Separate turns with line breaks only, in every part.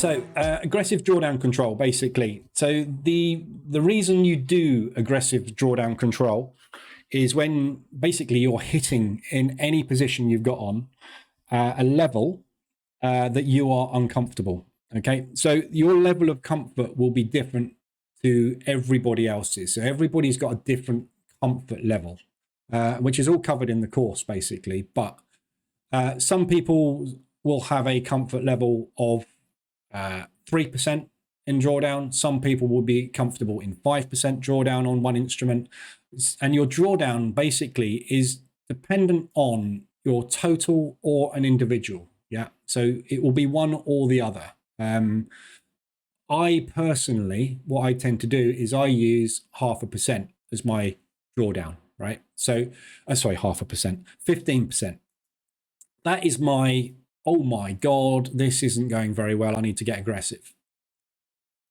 So aggressive drawdown control, basically. So the reason you do aggressive drawdown control is when basically you're hitting in any position you've got on a level that you are uncomfortable. Okay, so your level of comfort will be different to everybody else's. So everybody's got a different comfort level, which is all covered in the course, basically. But some people will have a comfort level of 3% in drawdown. Some people will be comfortable in 5% drawdown on one instrument. And your drawdown basically is dependent on your total or an individual. Yeah. So it will be one or the other. I personally, what I tend to do is I use 0.5% as my drawdown, right? So, sorry, 0.5%, 15%. That is my, oh my God, this isn't going very well. I need to get aggressive.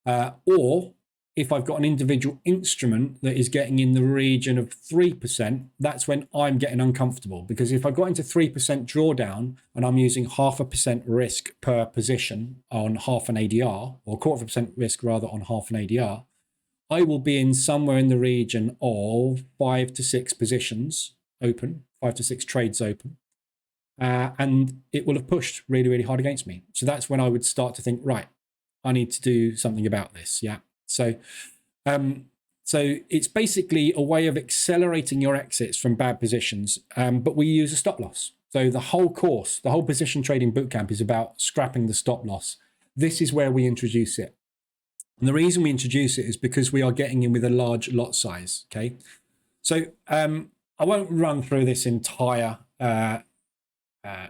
Or if I've got an individual instrument that is getting in the region of 3%, that's when I'm getting uncomfortable. Because if I got into 3% drawdown and I'm using 0.5% risk per position on half an ADR, or 0.25% risk rather on half an ADR, I will be in somewhere in the region of 5 to 6 positions open, 5 to 6 trades open. And it will have pushed really, really hard against me. So that's when I would start to think, right, I need to do something about this. Yeah. So it's basically a way of accelerating your exits from bad positions, but we use a stop loss. So the whole course, the whole position trading bootcamp is about scrapping the stop loss. This is where we introduce it. And the reason we introduce it is because we are getting in with a large lot size. Okay. So I won't run through this entire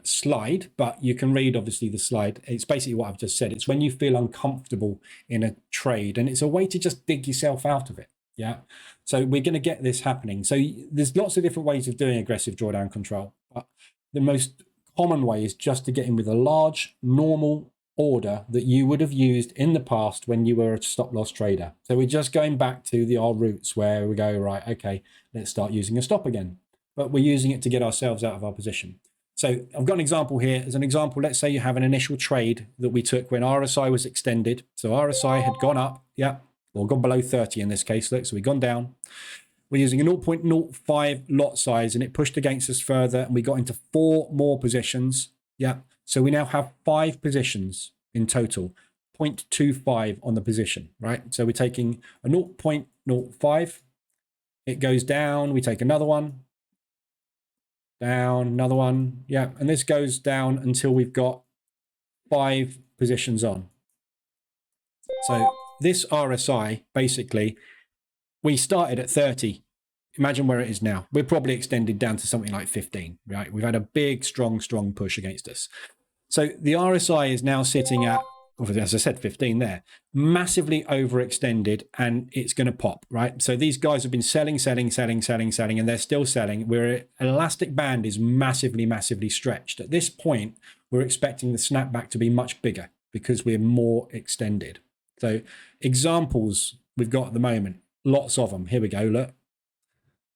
slide, but you can read obviously the slide. It's basically what I've just said. It's when you feel uncomfortable in a trade, and it's a way to just dig yourself out of it. Yeah. So we're going to get this happening. So there's lots of different ways of doing aggressive drawdown control, but the most common way is just to get in with a large normal order that you would have used in the past when you were a stop loss trader. So we're just going back to our roots where we go, right, okay, let's start using a stop again, but we're using it to get ourselves out of our position. So I've got an example here. As an example, let's say you have an initial trade that we took when RSI was extended. So RSI had gone up, yeah, or gone below 30 in this case. Look, so we've gone down. We're using a 0.05 lot size, and it pushed against us further, and we got into 4 more positions. Yeah, so we now have 5 positions in total, 0.25 on the position, right? So we're taking a 0.05. It goes down. We take another one. Down, another one. Yeah, and this goes down until we've got 5 positions on. So this RSI, basically, we started at 30. Imagine where it is now. We're probably extended down to something like 15, right? We've had a big, strong push against us. So the RSI is now sitting at, as I said, 15 there, massively overextended, and it's going to pop, right? So these guys have been selling, and they're still selling. Where elastic band is massively stretched. At this point, we're expecting the snapback to be much bigger because we're more extended. So examples we've got at the moment, lots of them. Here we go, look.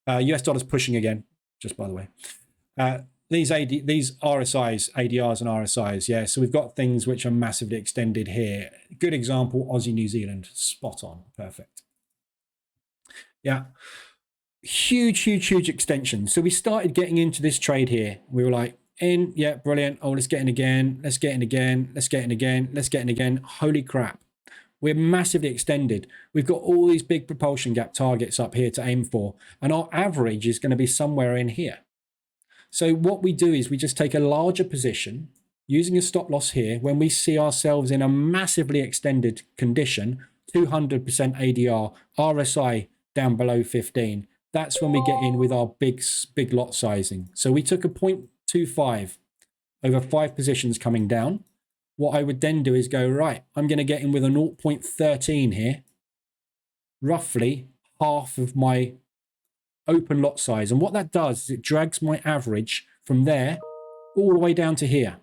US dollar's pushing again, just by the way. These RSIs, ADRs and RSIs, yeah. So we've got things which are massively extended here. Good example, Aussie, New Zealand, spot on, perfect. Yeah, huge extension. So we started getting into this trade here. We were like, in, yeah, brilliant. Oh, let's get in again. Let's get in again. Let's get in again. Let's get in again. Holy crap. We're massively extended. We've got all these big propulsion gap targets up here to aim for, and our average is going to be somewhere in here. So what we do is we just take a larger position using a stop loss here when we see ourselves in a massively extended condition, 200% ADR, RSI down below 15. That's when we get in with our big lot sizing. So we took a 0.25 over 5 positions coming down. What I would then do is go, right, I'm going to get in with a 0.13 here, roughly half of my open lot size. And what that does is it drags my average from there all the way down to here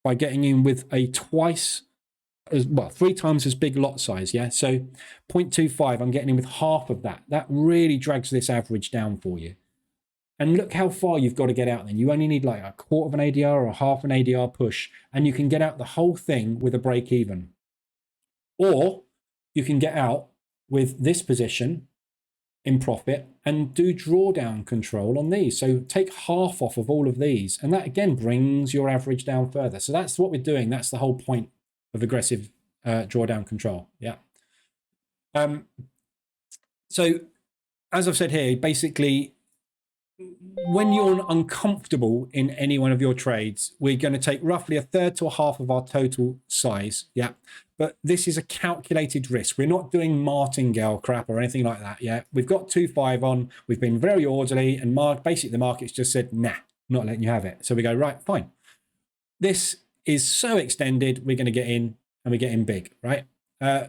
by getting in with a 3 times as big lot size. Yeah. So 0.25, I'm getting in with half of that. That really drags this average down for you. And look how far you've got to get out then. You only need like a quarter of an ADR or a half an ADR push, and you can get out the whole thing with a break even. Or you can get out with this position in profit and do drawdown control on these. So take half off of all of these. And that again brings your average down further. So that's what we're doing. That's the whole point of aggressive drawdown control. Yeah. So as I've said here, basically, when you're uncomfortable in any one of your trades, we're going to take roughly a third to a half of our total size. Yeah. But this is a calculated risk. We're not doing martingale crap or anything like that. Yeah. We've got 2.5 on. We've been very orderly, and basically the market's just said, nah, not letting you have it. So we go, right, fine. This is so extended. We're going to get in, and we get in big, right?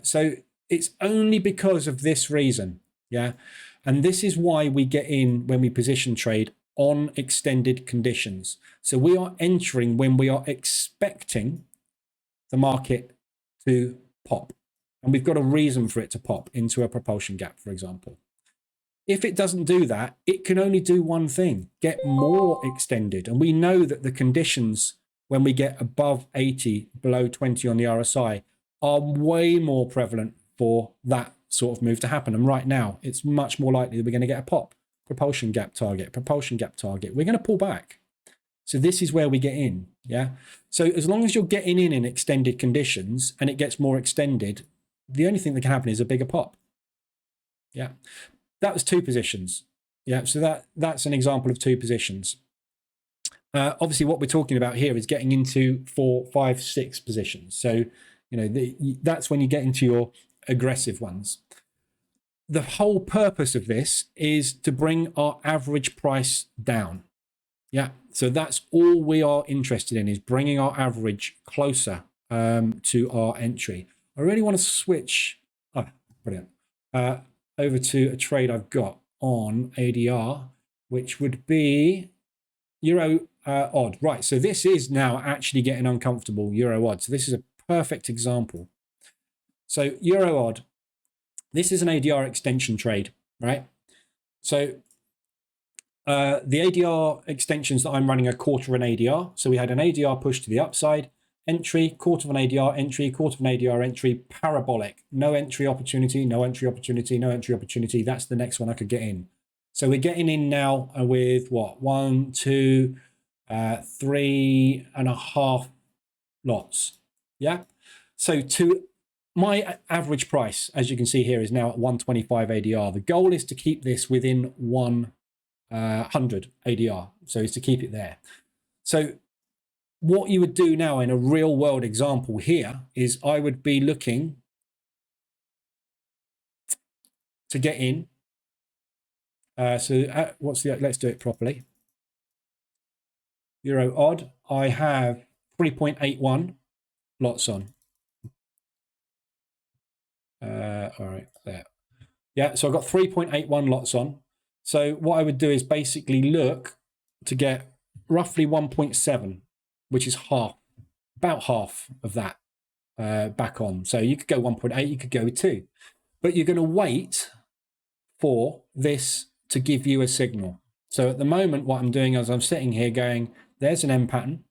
So it's only because of this reason. Yeah. And this is why we get in when we position trade on extended conditions. So we are entering when we are expecting the market to pop. And we've got a reason for it to pop into a propulsion gap, for example. If it doesn't do that, it can only do one thing, get more extended. And we know that the conditions when we get above 80, below 20 on the RSI are way more prevalent for that sort of move to happen. And right now, it's much more likely that we're going to get a pop, propulsion gap target. We're going to pull back. So this is where we get in. Yeah. So as long as you're getting in extended conditions and it gets more extended, the only thing that can happen is a bigger pop. Yeah. That was 2 positions. Yeah. So that's an example of 2 positions. Obviously, what we're talking about here is getting into 4, 5, 6 positions. So, that's when you get into your aggressive ones. The whole purpose of this is to bring our average price down. Yeah, so that's all we are interested in, is bringing our average closer to our entry. I really want to switch, brilliant, over to a trade I've got on ADR, which would be Euro odd. Right, so this is now actually getting uncomfortable, Euro odd. So this is a perfect example. So Euro odd, this is an ADR extension trade, right? So the ADR extensions that I'm running are quarter of an ADR. So we had an ADR push to the upside, entry, quarter of an ADR entry, quarter of an ADR entry, parabolic, no entry opportunity, no entry opportunity, no entry opportunity. That's the next one I could get in. So we're getting in now with what? 1, 2, 3.5 lots. Yeah. So my average price, as you can see here, is now at 125 ADR. The goal is to keep this within 100 ADR. So it's to keep it there. So what you would do now in a real world example here is I would be looking to get in. Let's do it properly. Euro odd, I have 3.81 lots on. All right, there. Yeah, so I've got 3.81 lots on. So what I would do is basically look to get roughly 1.7, which is about half of that back on. So you could go 1.8, you could go with 2. But you're going to wait for this to give you a signal. So at the moment, what I'm doing is I'm sitting here going, there's an M pattern.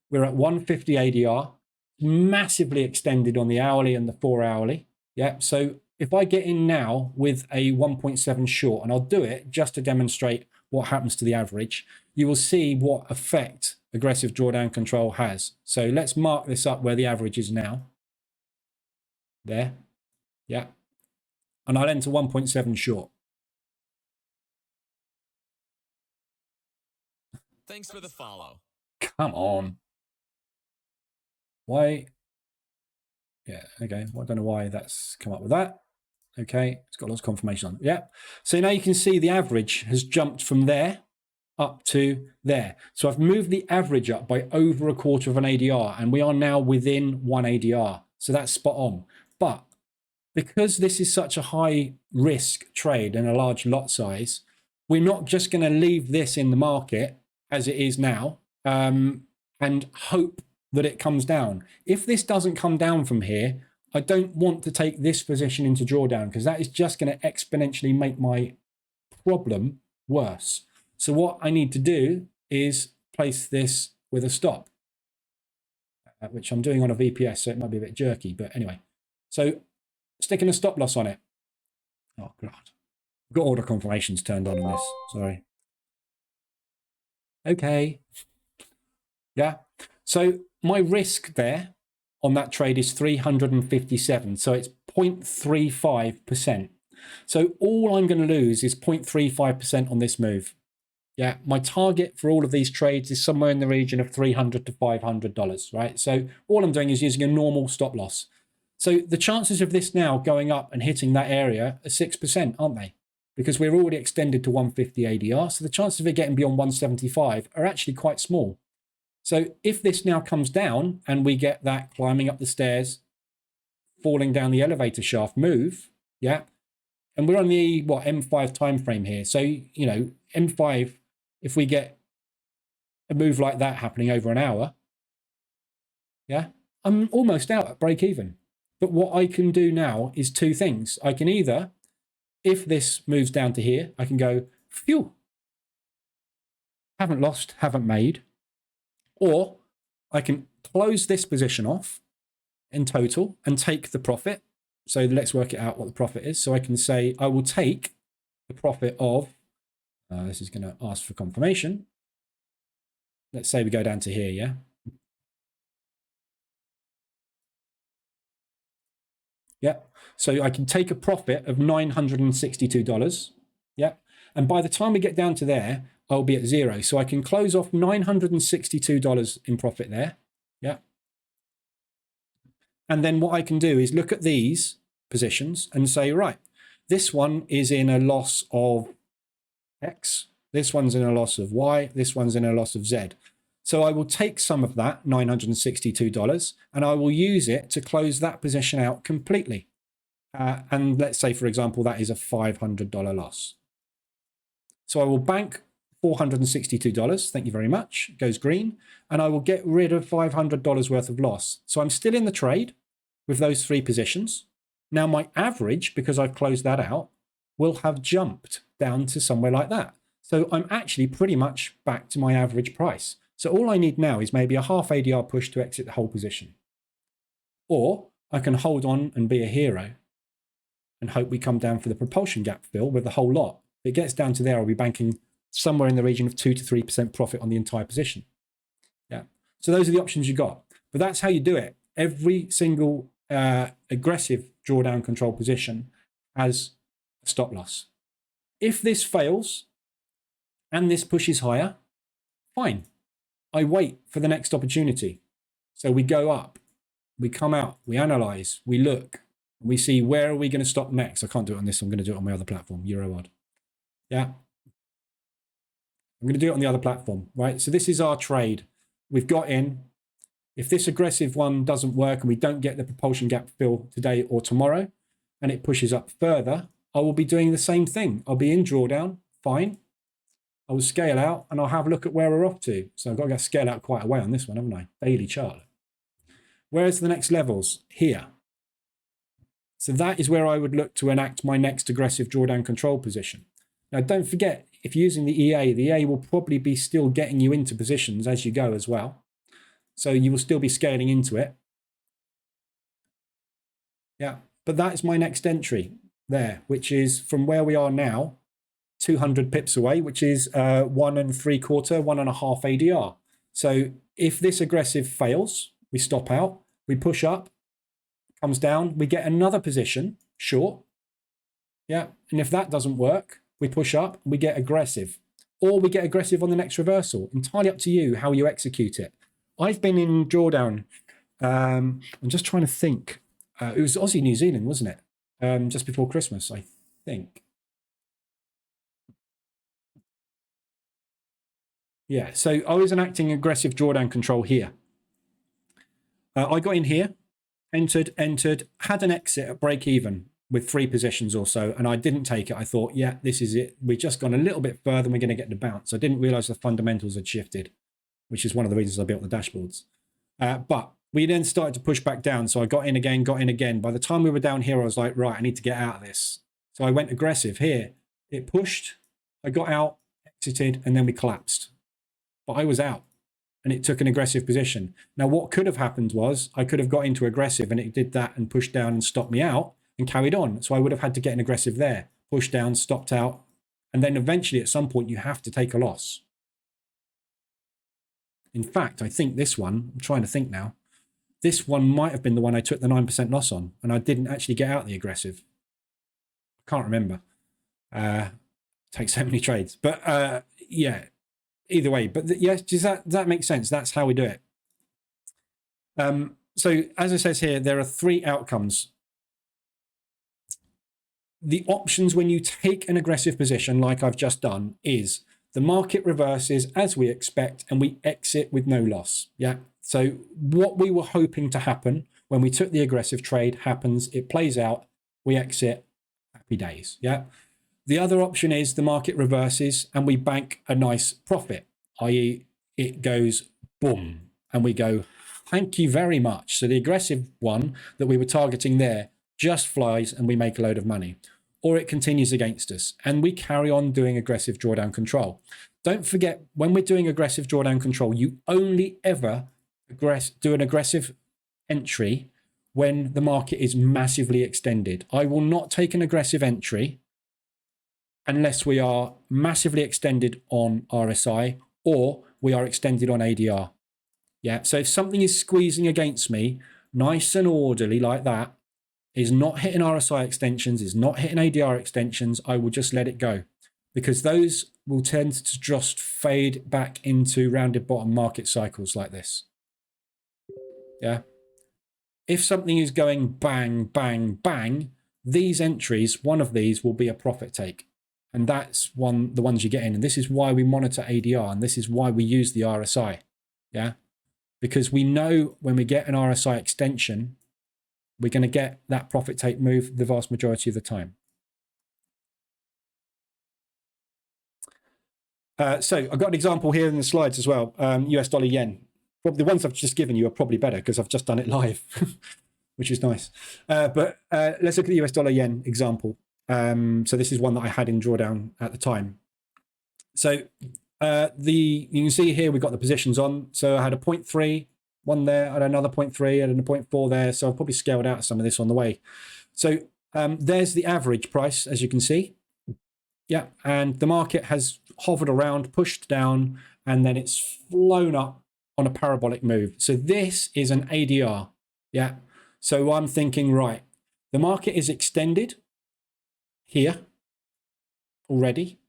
We're at 150 ADR, massively extended on the hourly and the 4 hourly. Yeah, so if I get in now with a 1.7 short, and I'll do it just to demonstrate what happens to the average, you will see what effect aggressive drawdown control has. So let's mark this up where the average is now. There. Yeah. And I'll enter 1.7 short.
Thanks for the follow.
Come on. Why? Yeah, okay. Well, I don't know why that's come up with that. Okay, it's got lots of confirmation on it. Yeah. So now you can see the average has jumped from there up to there. So I've moved the average up by over a quarter of an ADR, and we are now within 1 ADR. So that's spot on. But because this is such a high risk trade and a large lot size, we're not just going to leave this in the market as it is now and hope that it comes down. If this doesn't come down from here, I don't want to take this position into drawdown, because that is just going to exponentially make my problem worse. So what I need to do is place this with a stop, which I'm doing on a VPS, so it might be a bit jerky, but anyway. So sticking a stop loss on it. Oh, God. I've got order confirmations turned on this. Sorry. Okay. Yeah. So my risk there on that trade is 357. So it's 0.35%. So all I'm going to lose is 0.35% on this move. Yeah, my target for all of these trades is somewhere in the region of $300 to $500, right? So all I'm doing is using a normal stop loss. So the chances of this now going up and hitting that area are 6%, aren't they? Because we're already extended to 150 ADR. So the chances of it getting beyond 175 are actually quite small. So if this now comes down and we get that climbing up the stairs, falling down the elevator shaft move, yeah, and we're on the, M5 time frame here. So, M5, if we get a move like that happening over an hour, yeah, I'm almost out at break even. But what I can do now is two things. I can either, if this moves down to here, I can go, phew, haven't lost, haven't made. Or I can close this position off in total and take the profit. So let's work it out what the profit is. So I can say I will take the profit of, this is going to ask for confirmation. Let's say we go down to here, yeah? Yeah. So I can take a profit of $962. Yeah. And by the time we get down to there, I'll be at zero. So I can close off $962 in profit there. Yeah. And then what I can do is look at these positions and say, right, this one is in a loss of X. This one's in a loss of Y. This one's in a loss of Z. So I will take some of that $962 and I will use it to close that position out completely. And let's say, for example, that is a $500 loss. So I will bank $462. Thank you very much. It goes green. And I will get rid of $500 worth of loss. So I'm still in the trade with those three positions. Now my average, because I've closed that out, will have jumped down to somewhere like that. So I'm actually pretty much back to my average price. So all I need now is maybe a half ADR push to exit the whole position. Or I can hold on and be a hero and hope we come down for the propulsion gap fill with the whole lot. If it gets down to there, I'll be banking somewhere in the region of 2 to 3% profit on the entire position. Yeah. So those are the options you got. But that's how you do it. Every single aggressive drawdown control position has a stop loss. If this fails and this pushes higher, fine. I wait for the next opportunity. So we go up, we come out, we analyze, we look, we see where are we going to stop next. I can't do it on this. I'm going to do it on my other platform, EuroOdd. Yeah. I'm going to do it on the other platform, right? So this is our trade. We've got in. If this aggressive one doesn't work and we don't get the propulsion gap fill today or tomorrow, and it pushes up further, I will be doing the same thing. I'll be in drawdown, fine. I will scale out and I'll have a look at where we're off to. So I've got to go scale out quite a way on this one, haven't I? Daily chart. Where's the next levels? Here. So that is where I would look to enact my next aggressive drawdown control position. Now, don't forget, if you're using the EA will probably be still getting you into positions as you go as well. So you will still be scaling into it. Yeah, but that is my next entry there, which is from where we are now, 200 pips away, which is 1 3/4, 1.5 ADR. So if this aggressive fails, we stop out, we push up, comes down, we get another position short. Yeah, and if that doesn't work, we push up, we get aggressive, or we get aggressive on the next reversal. Entirely up to you how you execute it. I've been in drawdown. I'm just trying to think. It was Aussie New Zealand, wasn't it? Just before Christmas, I think. Yeah, so I was enacting aggressive drawdown control here. I got in here, entered, had an exit at break even with 3 positions or so, and I didn't take it. I thought, yeah, this is it. We've just gone a little bit further and we're going to get the bounce. I didn't realize the fundamentals had shifted, which is one of the reasons I built the dashboards. But we then started to push back down. So I got in again. By the time we were down here, I was like, right, I need to get out of this. So I went aggressive here. It pushed. I got out, exited, and then we collapsed. But I was out and it took an aggressive position. Now, what could have happened was I could have got into aggressive and it did that and pushed down and stopped me out and carried on. So I would have had to get an aggressive there, pushed down, stopped out. And then eventually at some point you have to take a loss. In fact, I think this one, I'm trying to think now, this one might have been the one I took the 9% loss on and I didn't actually get out the aggressive. I can't remember. Takes so many trades. But yeah, either way. But yes, does that make sense? That's how we do it. So as it says here, there are 3 outcomes. The options when you take an aggressive position like I've just done is the market reverses as we expect and we exit with no loss. Yeah. So what we were hoping to happen when we took the aggressive trade happens, it plays out, we exit, happy days. Yeah. The other option is the market reverses and we bank a nice profit, i.e. it goes boom and we go, thank you very much. So the aggressive one that we were targeting there just flies and we make a load of money, or it continues against us and we carry on doing aggressive drawdown control. Don't forget, when we're doing aggressive drawdown control, you only ever do an aggressive entry when the market is massively extended. I will not take an aggressive entry unless we are massively extended on RSI or we are extended on ADR. Yeah, so if something is squeezing against me, nice and orderly like that, is not hitting RSI extensions, is not hitting ADR extensions, I will just let it go because those will tend to just fade back into rounded bottom market cycles like this. Yeah. If something is going bang, bang, bang, these entries, one of these will be a profit take. And that's the ones you get in. And this is why we monitor ADR and this is why we use the RSI. Yeah. Because we know when we get an RSI extension, we're going to get that profit take move the vast majority of the time. So I've got an example here in the slides as well. US dollar yen. Well, the ones I've just given you are probably better because I've just done it live, which is nice. But let's look at the US dollar yen example. So this is one that I had in drawdown at the time. So you can see here we've got the positions on. So I had a 0.3, one there, I had another 0.3, and a 0.4 there. So I've probably scaled out some of this on the way. So there's the average price, as you can see. Yeah, and the market has hovered around, pushed down, and then it's flown up on a parabolic move. So this is an ADR. Yeah, so I'm thinking, right, the market is extended here already.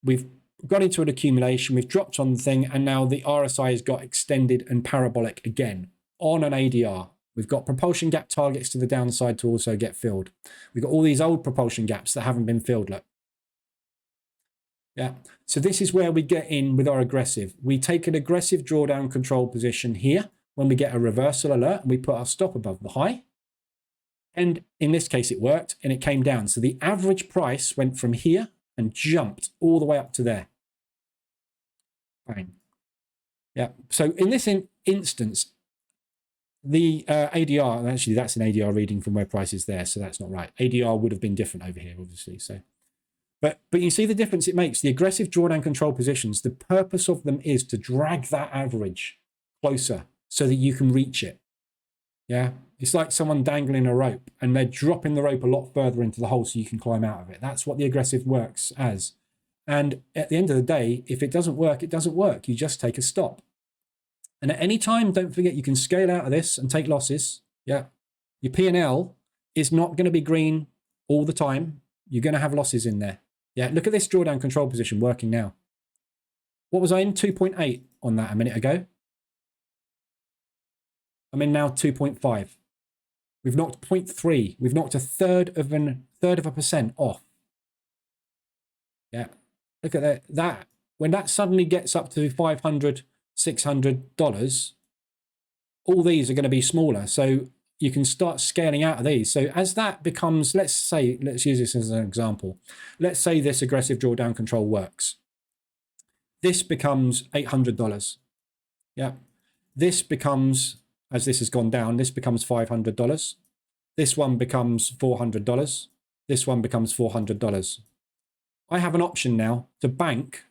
We've got into an accumulation, we've dropped on the thing, and now the RSI has got extended and parabolic again on an ADR. We've got propulsion gap targets to the downside to also get filled. We've got all these old propulsion gaps that haven't been filled. Look. Yeah, so this is where we get in with our aggressive. We take an aggressive drawdown control position here when we get a reversal alert and we put our stop above the high. And in this case, it worked and it came down. So the average price went from here and jumped all the way up to there. Bang. Yeah, so in this instance, the ADR, actually that's an ADR reading from where price is there, so that's not right. ADR would have been different over here, obviously. So, but you see the difference it makes. The aggressive drawdown control positions, the purpose of them is to drag that average closer so that you can reach it. Yeah, it's like someone dangling a rope and they're dropping the rope a lot further into the hole so you can climb out of it. That's what the aggressive works as. And at the end of the day, if it doesn't work, it doesn't work. You just take a stop. And at any time, don't forget, you can scale out of this and take losses. Yeah, your P&L is not going to be green all the time. You're going to have losses in there. Yeah, look at this drawdown control position working now. What was I in? 2.8 on that a minute ago. I'm in now 2.5. We've knocked 0.3. We've knocked a third of a percent off. Yeah, look at that. When that suddenly gets up to $500, $600, all these are going to be smaller. So you can start scaling out of these. So as that becomes, let's use this as an example. Let's say this aggressive drawdown control works. This becomes $800. Yeah. This becomes, as this has gone down, this becomes $500. This one becomes $400. This one becomes $400. I have an option now to bank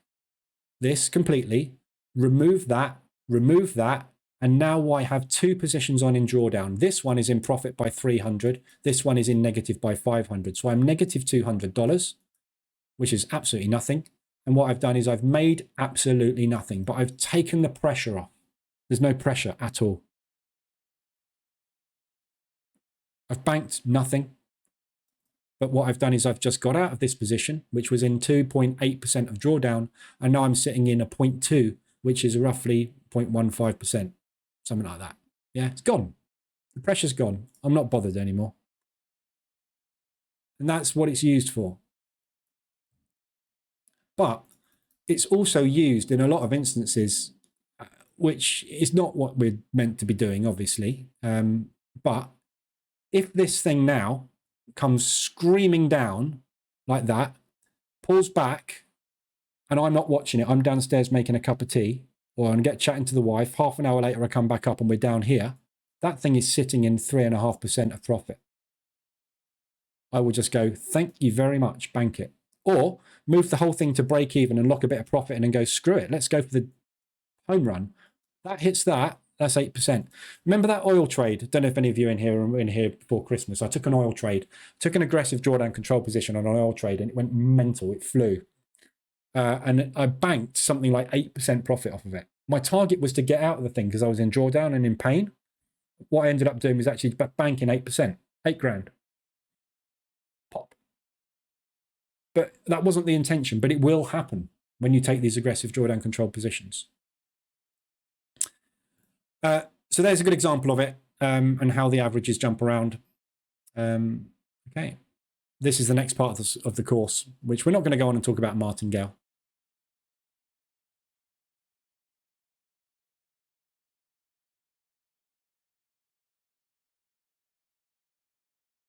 this completely, remove that, and now I have two positions on in drawdown. This one is in profit by 300. This one is in negative by 500. So I'm negative $200, which is absolutely nothing. And what I've done is I've made absolutely nothing, but I've taken the pressure off. There's no pressure at all. I've banked nothing. But what I've done is I've just got out of this position, which was in 2.8% of drawdown. And now I'm sitting in a 0.2, which is roughly 0.15%, something like that. Yeah, it's gone. The pressure's gone. I'm not bothered anymore. And that's what it's used for. But it's also used in a lot of instances, which is not what we're meant to be doing, obviously. But if this thing now comes screaming down like that, pulls back, and I'm not watching it, I'm downstairs making a cup of tea, or I get chatting to the wife, half an hour later I come back up and we're down here, that thing is sitting in 3.5% of profit. I will just go, thank you very much, bank it. Or move the whole thing to break even and lock a bit of profit in and go, screw it, let's go for the home run. That hits that, that's 8%. Remember that oil trade? I don't know if any of you in here were in here before Christmas. I took an oil trade, took an aggressive drawdown control position on an oil trade, and it went mental, it flew. And I banked something like 8% profit off of it. My target was to get out of the thing because I was in drawdown and in pain. What I ended up doing was actually banking 8%, 8 grand. Pop. But that wasn't the intention, but it will happen when you take these aggressive drawdown control positions. So there's a good example of it, and how the averages jump around. Okay. This is the next part of the course, which we're not going to go on and talk about martingale.